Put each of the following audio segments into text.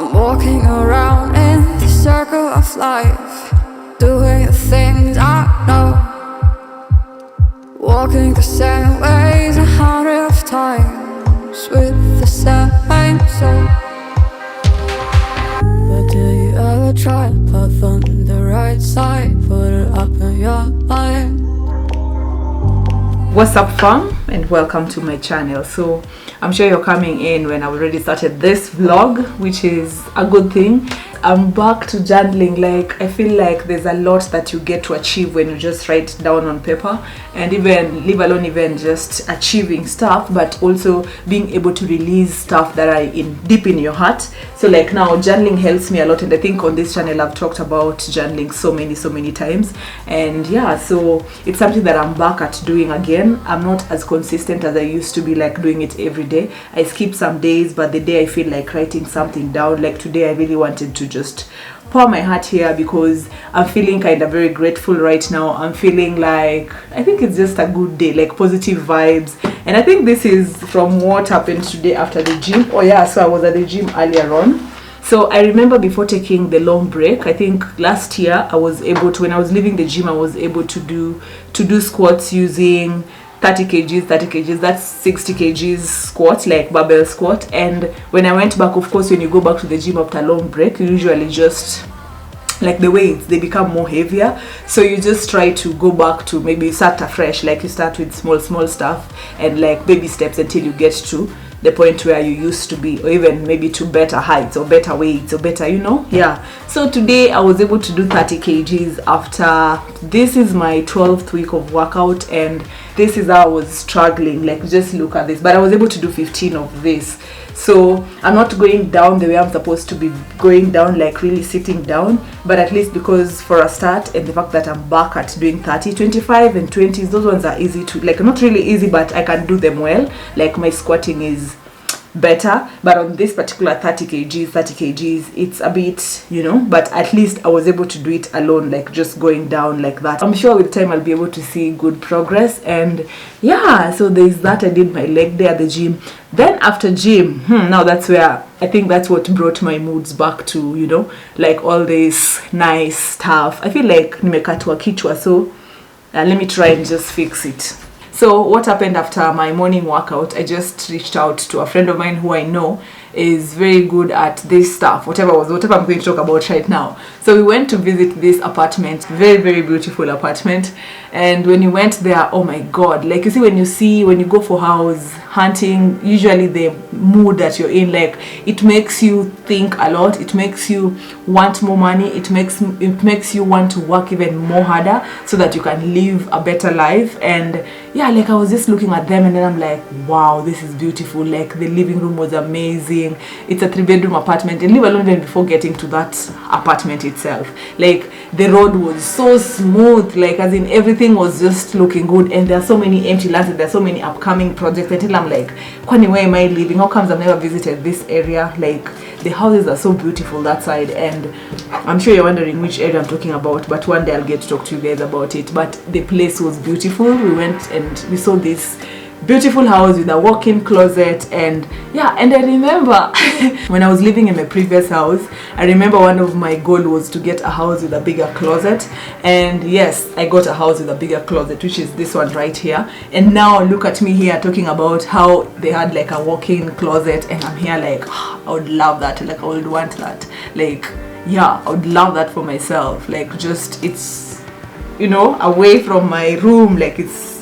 I'm walking around in the circle of life, doing the things I know, walking the same ways 100 times with the same soul. But do you ever try to path on the right side, put it up in your mind? What's up, fam, and welcome to my channel. So I'm sure you're coming in when I already started this vlog, which is a good thing. I'm back to journaling. Like, I feel like there's a lot that you get to achieve when you just write down on paper, and even leave alone even just achieving stuff, but also being able to release stuff that are deep in your heart. So like now journaling helps me a lot, and I think on this channel I've talked about journaling so many times. And yeah, so it's something that I'm back at doing again. I'm not as consistent as I used to be, like doing it every day. I skip some days, but the day I feel like writing something down, like today I really wanted to just pour my heart here because I'm feeling kind of very grateful right now. I'm feeling like, I think it's just a good day, like positive vibes. And I think this is from what happened today after the gym. Oh yeah, so I was at the gym earlier on. So I remember before taking the long break, I think last year I was able to, when I was leaving the gym, I was able to do squats using 30 kgs, that's 60 kgs squat, like barbell squat. And when I went back, of course, when you go back to the gym after a long break, you usually just, like the weights, they become more heavier. So you just try to go back to maybe start afresh, like you start with small stuff and like baby steps until you get to the point where you used to be, or even maybe to better heights or better weights or better, yeah. So today I was able to do 30 kgs after, this is my 12th week of workout, and this is how I was struggling. Like, just look at this, but I was able to do 15 of this. So I'm not going down the way I'm supposed to be going down, like really sitting down, but at least because for a start, and the fact that I'm back at doing 30, 25 and 20s, those ones are easy to, like, not really easy, but I can do them well. Like, my squatting is better, but on this particular 30 kgs it's a bit, but at least I was able to do it alone, like just going down like that. I'm sure with time I'll be able to see good progress. And yeah, so there's that. I did my leg day at the gym. Then after gym, now that's where I think that's what brought my moods back to, like all this nice stuff. I feel like nimekatwa kichwa, so let me try and just fix it. So what happened after my morning workout, I just reached out to a friend of mine who I know is very good at this stuff, whatever I'm going to talk about right now. So we went to visit this apartment, very beautiful apartment. And when you went there, oh my god, like you see when you go for house hunting, usually the mood that you're in, like it makes you think a lot, it makes you want more money, it makes you want to work even more harder so that you can live a better life. And yeah, like I was just looking at them and then I'm like, wow, this is beautiful. Like the living room was amazing. It's a 3-bedroom apartment, and leave alone even before getting to that apartment itself, like the road was so smooth, like as in everything was just looking good. And there are so many empty lands and there are so many upcoming projects until I'm like, kwani, where am I living? How comes I've never visited this area? Like the houses are so beautiful that side, and I'm sure you're wondering which area I'm talking about, but one day I'll get to talk to you guys about it. But the place was beautiful. We went and we saw this beautiful house with a walk-in closet. And yeah, and I remember when I was living in my previous house, I remember one of my goals was to get a house with a bigger closet. And yes, I got a house with a bigger closet, which is this one right here. And now look at me here talking about how they had like a walk-in closet, and I'm here like, oh, I would love that, like I would want that, like yeah, I would love that for myself. Like just, it's away from my room, like it's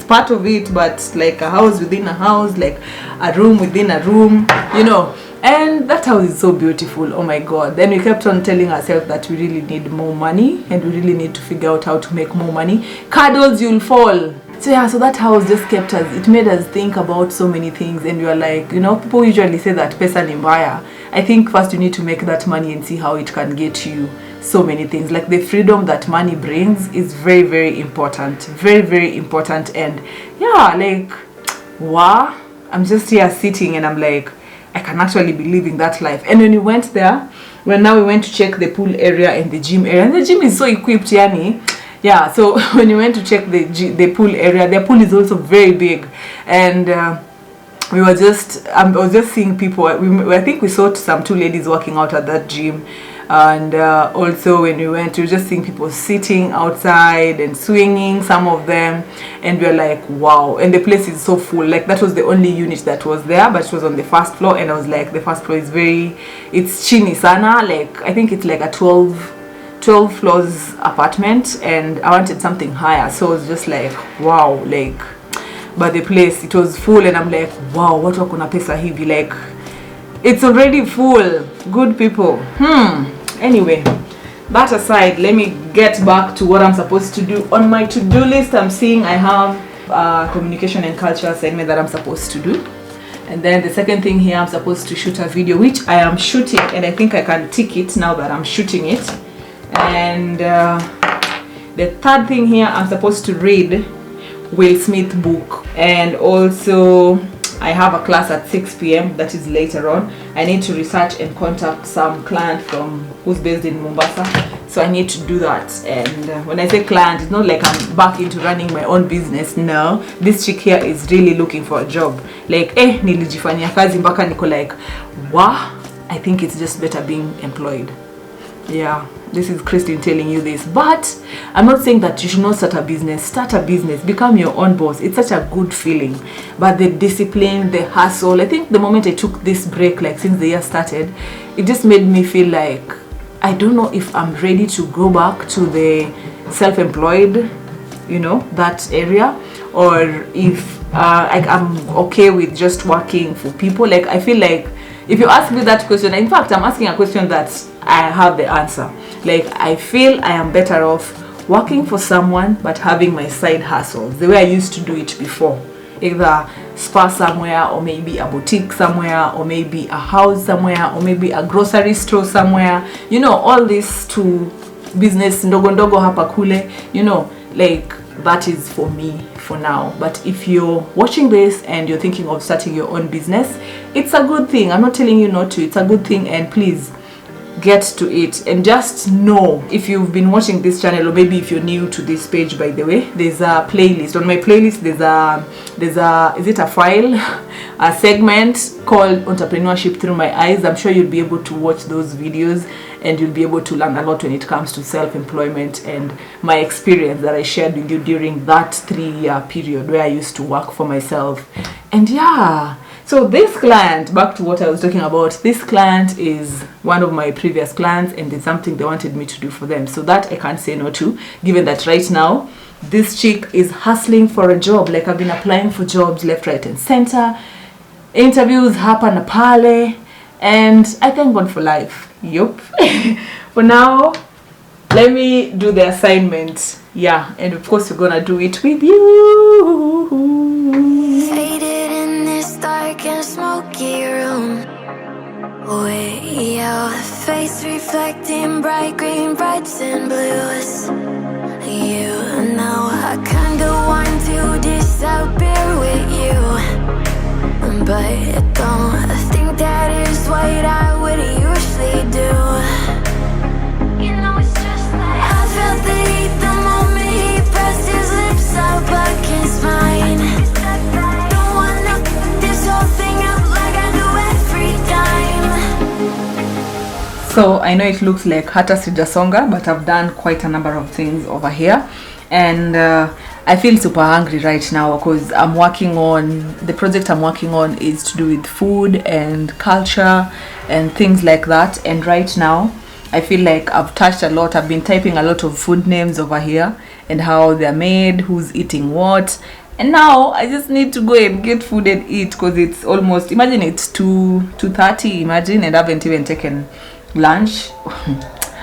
part of it, but like a house within a house, like a room within a room, and that house is so beautiful. Oh my god. Then we kept on telling ourselves that we really need more money and we really need to figure out how to make more money. Cuddles, you'll fall. So yeah, so that house just kept us, it made us think about so many things. And we are like, people usually say that pesa ni mbaya. I think first you need to make that money and see how it can get you so many things. Like the freedom that money brings is very important, very important. And yeah, like wow, I'm just here sitting and I'm like, I can actually be living that life. And when we went there, now we went to check the pool area and the gym area, and the gym is so equipped, yani. Yeah, so when you went to check the pool area, their pool is also very big. And we were just I was just seeing people. I think we saw some two ladies working out at that gym, and also when we went, we were just seeing people sitting outside and swinging, some of them, and we were like, wow. And the place is so full. Like, that was the only unit that was there, but it was on the first floor, and I was like, the first floor is it's chini sana. Like, I think it's like a 12 floors apartment, and I wanted something higher, so I was just like, wow. Like, but the place, it was full, and I'm like, wow, what wakuna pesa hivi? Like, it's already full. Good people. Anyway, that aside, let me get back to what I'm supposed to do. On my to-do list, I'm seeing I have a communication and culture assignment that I'm supposed to do. And then the second thing here, I'm supposed to shoot a video, which I am shooting, and I think I can tick it now that I'm shooting it. And the third thing here, I'm supposed to read Will Smith book, and also I have a class at 6 p.m. that is later on. I need to research and contact some client who's based in Mombasa, so I need to do that. And when I say client, it's not like I'm back into running my own business. No, this chick here is really looking for a job. Like, nilijifanyia kazi mpaka niko like, wow, I think it's just better being employed. Yeah, this is Christine telling you this, but I'm not saying that you should not start a business. Start a business, become your own boss. It's such a good feeling. But the discipline, the hustle, I think the moment I took this break, like since the year started, it just made me feel like I don't know if I'm ready to go back to the self-employed, that area, or if I'm okay with just working for people. Like, I feel like if you ask me that question, in fact, I'm asking a question that I have the answer. Like, I feel I am better off working for someone but having my side hustles the way I used to do it before. Either spa somewhere, or maybe a boutique somewhere, or maybe a house somewhere, or maybe a grocery store somewhere. All this to business ndogo ndogo hapa kule, like, that is for me for now. But if you're watching this and you're thinking of starting your own business, it's a good thing. I'm not telling you not to. It's a good thing, and please get to it. And just know, if you've been watching this channel, or maybe if you're new to this page, by the way, there's a playlist. On my playlist, there's a file, a segment called Entrepreneurship Through My Eyes. I'm sure you'll be able to watch those videos, and you'll be able to learn a lot when it comes to self-employment and my experience that I shared with you during that 3-year period where I used to work for myself. And yeah, so this client, back to what I was talking about, this client is one of my previous clients, and it's something they wanted me to do for them. So that I can't say no to, given that right now, this chick is hustling for a job. Like, I've been applying for jobs left, right, and center. Interviews happen pale, and I thank God for life. Yup. For now, let me do the assignment. Yeah, and of course we're gonna do it with you. Faded in this dark and smoky room, way out, face reflecting bright green, brights and blues. You know I kinda want to disappear with you, but I don't think that is what I would usually do. It's just like I felt the heat the moment he pressed his lips up against mine. Don't wanna f this whole thing up like I do every time. So I know it looks like hata sijasonga, but I've done quite a number of things over here, and I feel super hungry right now because the project I'm working on is to do with food and culture and things like that. And right now I feel like I've touched a lot. I've been typing a lot of food names over here and how they're made, who's eating what. And now I just need to go and get food and eat, because it's almost, imagine it's 2:30, imagine, and I haven't even taken lunch.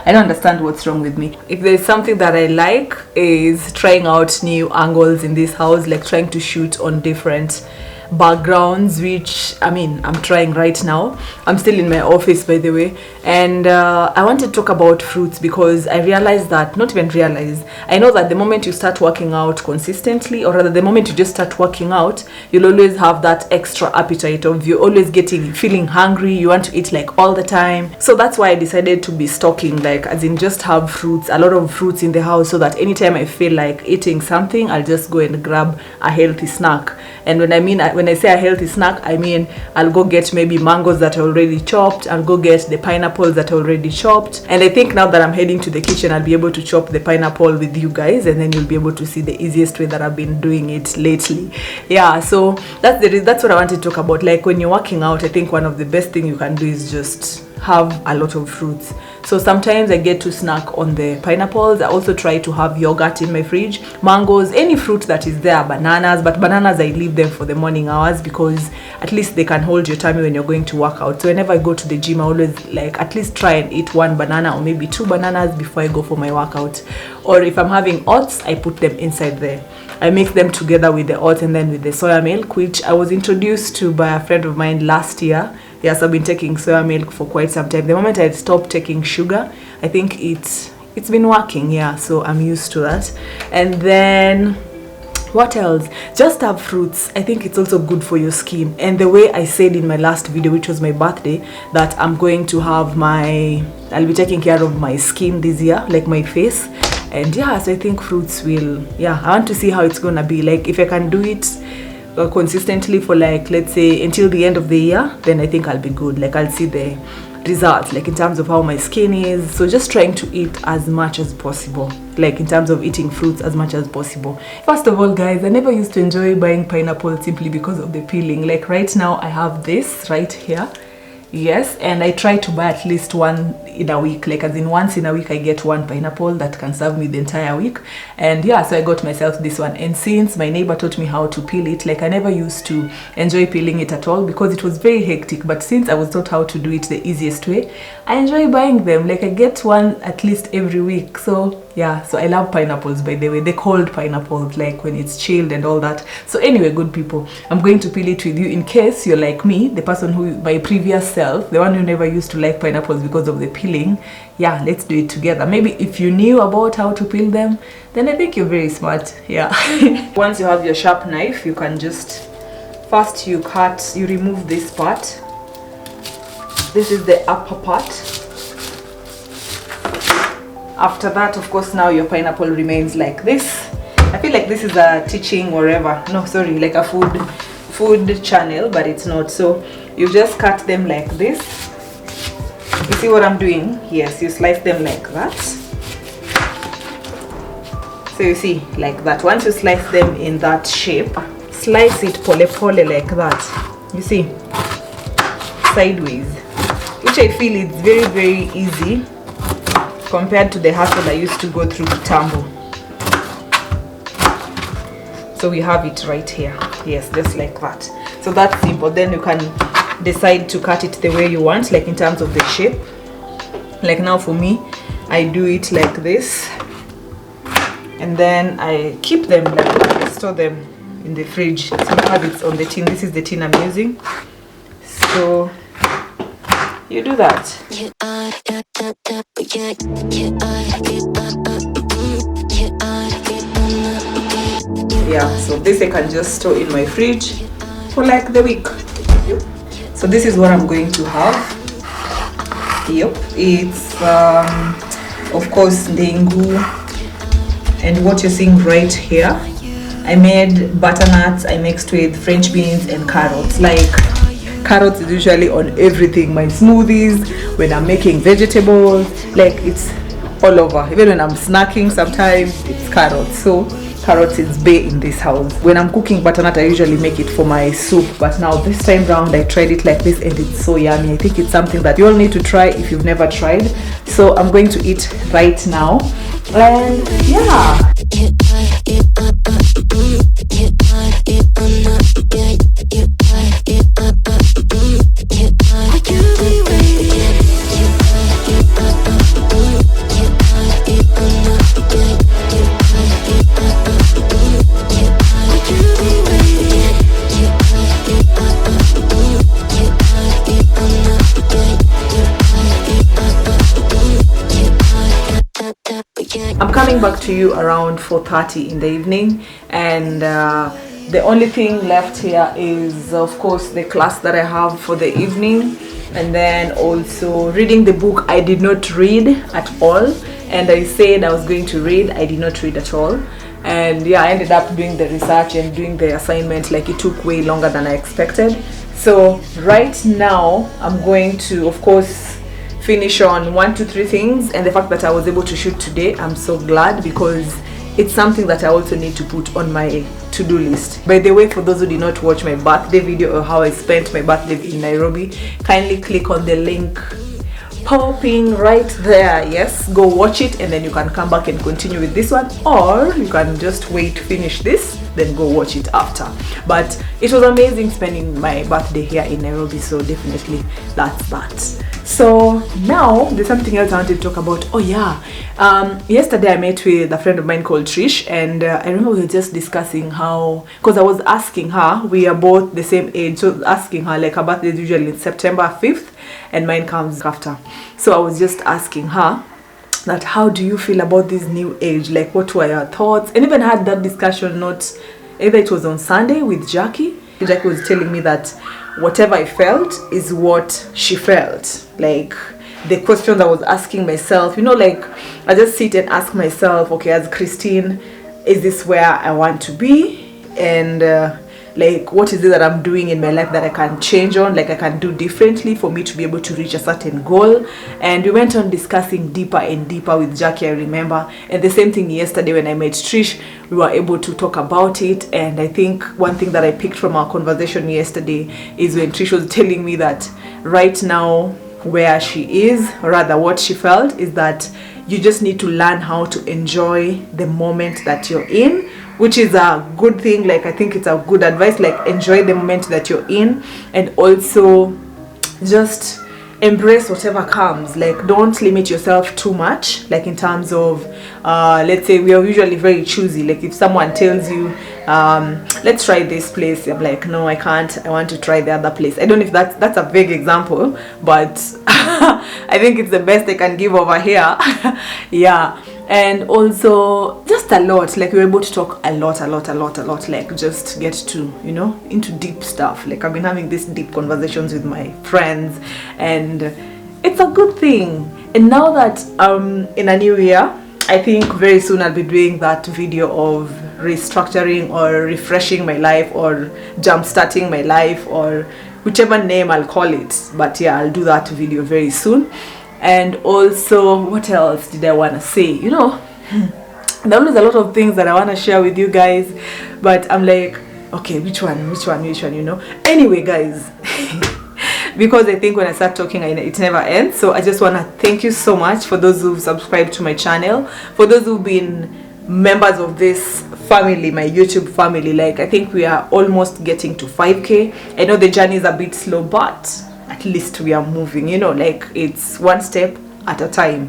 I don't understand what's wrong with me. If there's something that I like, is trying out new angles in this house, like trying to shoot on different backgrounds, which I'm trying right now. I'm still in my office, by the way, and I want to talk about fruits, because I realized that, I know that the moment you start working out consistently, or rather the moment you just start working out, you'll always have that extra appetite of you always feeling hungry, you want to eat like all the time. So that's why I decided to be stocking, like as in just have fruits, a lot of fruits in the house, so that anytime I feel like eating something, I'll just go and grab a healthy snack. And when when I say a healthy snack, I mean I'll go get maybe mangoes that are already chopped, I'll go get the pineapples that are already chopped, and I think now that I'm heading to the kitchen, I'll be able to chop the pineapple with you guys, and then you'll be able to see the easiest way that I've been doing it lately. Yeah, so that's what I wanted to talk about. Like when you're working out, I think one of the best thing you can do is just have a lot of fruits. So sometimes I get to snack on the pineapples. I also try to have yogurt in my fridge, mangoes, any fruit that is there, bananas. But bananas, I leave them for the morning hours because at least they can hold your tummy when you're going to work out. So whenever I go to the gym, I always like at least try and eat 1 banana or maybe 2 bananas before I go for my workout. Or if I'm having oats, I put them inside there. I mix them together with the oats and then with the soya milk, which I was introduced to by a friend of mine last year. Yes, I've been taking soya milk for quite some time. The moment I stopped taking sugar, I think it's been working. Yeah, so I'm used to that. And then what else? Just have fruits. I think it's also good for your skin. And the way I said in my last video, which was my birthday, that I'm going to have I'll be taking care of my skin this year, like my face. And yeah, so I think fruits will, yeah, I want to see how it's gonna be. Like if I can do it consistently for like, let's say until the end of the year, then I think I'll be good. Like I'll see the results, like in terms of how my skin is. So just trying to eat as much as possible, like in terms of eating fruits as much as possible. First of all, guys, I never used to enjoy buying pineapple simply because of the peeling. Like right now I have this right here. Yes, and I try to buy at least 1 in a week, like as in once in a week I get 1 pineapple that can serve me the entire week. And yeah, so I got myself this one, and since my neighbor taught me how to peel it, like I never used to enjoy peeling it at all because it was very hectic, but since I was taught how to do it the easiest way, I enjoy buying them. Like I get 1 at least every week. So yeah, so I love pineapples, by the way, the cold pineapples, like when it's chilled and all that. So anyway, good people, I'm going to peel it with you in case you're like me, the person who, my previous self, the one who never used to like pineapples because of the peeling. Yeah, let's do it together. Maybe if you knew about how to peel them, then I think you're very smart. Yeah. Once you have your sharp knife, you can just, first you remove this part. This is the upper part. After that, of course, now your pineapple remains like this. I feel like this is a teaching wherever, no, sorry, like a food channel, but it's not. So you just cut them like this. You see what I'm doing? Yes, you slice them like that. So you see, like that. Once you slice them in that shape, slice it pole like that. You see, sideways, which I feel is very, very easy compared to the hassle I used to go through with tambo. So we have it right here. Yes, just like that. So that's simple. Then you can decide to cut it the way you want, like in terms of the shape. Like now for me, I do it like this, and then I keep them, like I store them in the fridge. So you have it on the tin. This is the tin I'm using. So you do that. Yeah, so this I can just store in my fridge for like the week. So this is what I'm going to have. Yep, it's of course dengu, and what you're seeing right here, I made butternuts. I mixed with French beans and carrots. Like carrots is usually on everything, my smoothies, when I'm making vegetables, like it's all over. Even when I'm snacking, sometimes it's carrots. So carrots is big in this house. When I'm cooking butternut, I usually make it for my soup, but now this time round I tried it like this and it's so yummy. I think it's something that you all need to try if you've never tried. So I'm going to eat right now, and yeah. I'm coming back to you around 4:30 in the evening, and the only thing left here is of course the class that I have for the evening, and then also reading the book. I did not read at all, and I said I was going to read. I did not read at all. And yeah, I ended up doing the research and doing the assignment. Like, it took way longer than I expected. So right now I'm going to, of course, finish on 1 to 3 things. And the fact that I was able to shoot today, I'm so glad, because it's something that I also need to put on my to-do list. By the way, for those who did not watch my birthday video or how I spent my birthday in Nairobi, kindly click on the link popping right there. Yes, go watch it, and then you can come back and continue with this one, or you can just wait to finish this, then go watch it after. But it was amazing spending my birthday here in Nairobi, so definitely that's that. So now there's something else I wanted to talk about. Oh yeah, yesterday I met with a friend of mine called Trish, and I remember we were just discussing how, because I was asking her, we are both the same age, so I was asking her, like, her birthday is usually in September 5th and mine comes after. So I was just asking her that, how do you feel about this new age? Like, what were your thoughts? And even had that discussion, not either it was on Sunday with Jackie. Jackie was telling me that whatever I felt is what she felt. Like, the questions I was asking myself, you know, like, I just sit and ask myself, okay, as Christine, is this where I want to be? And like, what is it that I'm doing in my life that I can change on, like I can do differently for me to be able to reach a certain goal? And we went on discussing deeper and deeper with Jackie, I remember. And the same thing yesterday when I met Trish, we were able to talk about it. And I think one thing that I picked from our conversation yesterday is when Trish was telling me that right now where she is, or rather what she felt, is that you just need to learn how to enjoy the moment that you're in, which is a good thing. Like, I think it's a good advice, like, enjoy the moment that you're in, and also just embrace whatever comes. Like, don't limit yourself too much, like in terms of let's say we are usually very choosy. Like, if someone tells you let's try this place, I'm like, no, I can't, I want to try the other place. I don't know if that's a vague example, but I think it's the best I can give over here. Yeah. And also just a lot, like, we were able to talk a lot, like, just get to, you know, into deep stuff. Like, I've been having these deep conversations with my friends, and it's a good thing. And now that in a new year, I think very soon I'll be doing that video of restructuring or refreshing my life, or jump starting my life, or whichever name I'll call it. But yeah, I'll do that video very soon. And also, what else did I want to say? You know, there are always a lot of things that I want to share with you guys, but I'm like, okay, which one, you know? Anyway, guys, because I think when I start talking, it never ends. So I just want to thank you so much for those who've subscribed to my channel, for those who've been members of this family, my YouTube family. Like, I think we are almost getting to 5K. I know the journey is a bit slow, but at least we are moving, you know, like, it's one step at a time,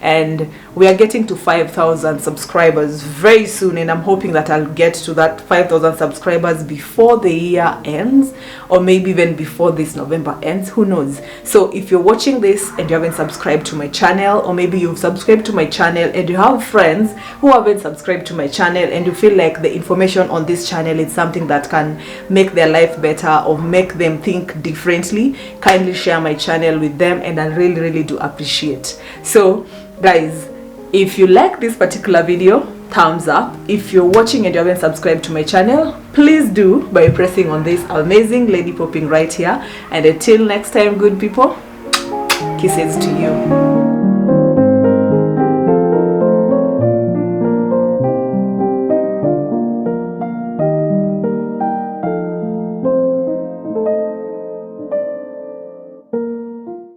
and we are getting to 5,000 subscribers very soon, and I'm hoping that I'll get to that 5,000 subscribers before the year ends, or maybe even before this November ends, who knows. So if you're watching this and you haven't subscribed to my channel, or maybe you've subscribed to my channel and you have friends who haven't subscribed to my channel, and you feel like the information on this channel is something that can make their life better or make them think differently, kindly share my channel with them, and I really do appreciate. So guys, if you like this particular video, thumbs up. If you're watching and you haven't subscribed to my channel, please do by pressing on this amazing lady popping right here. And until next time, good people, kisses to you.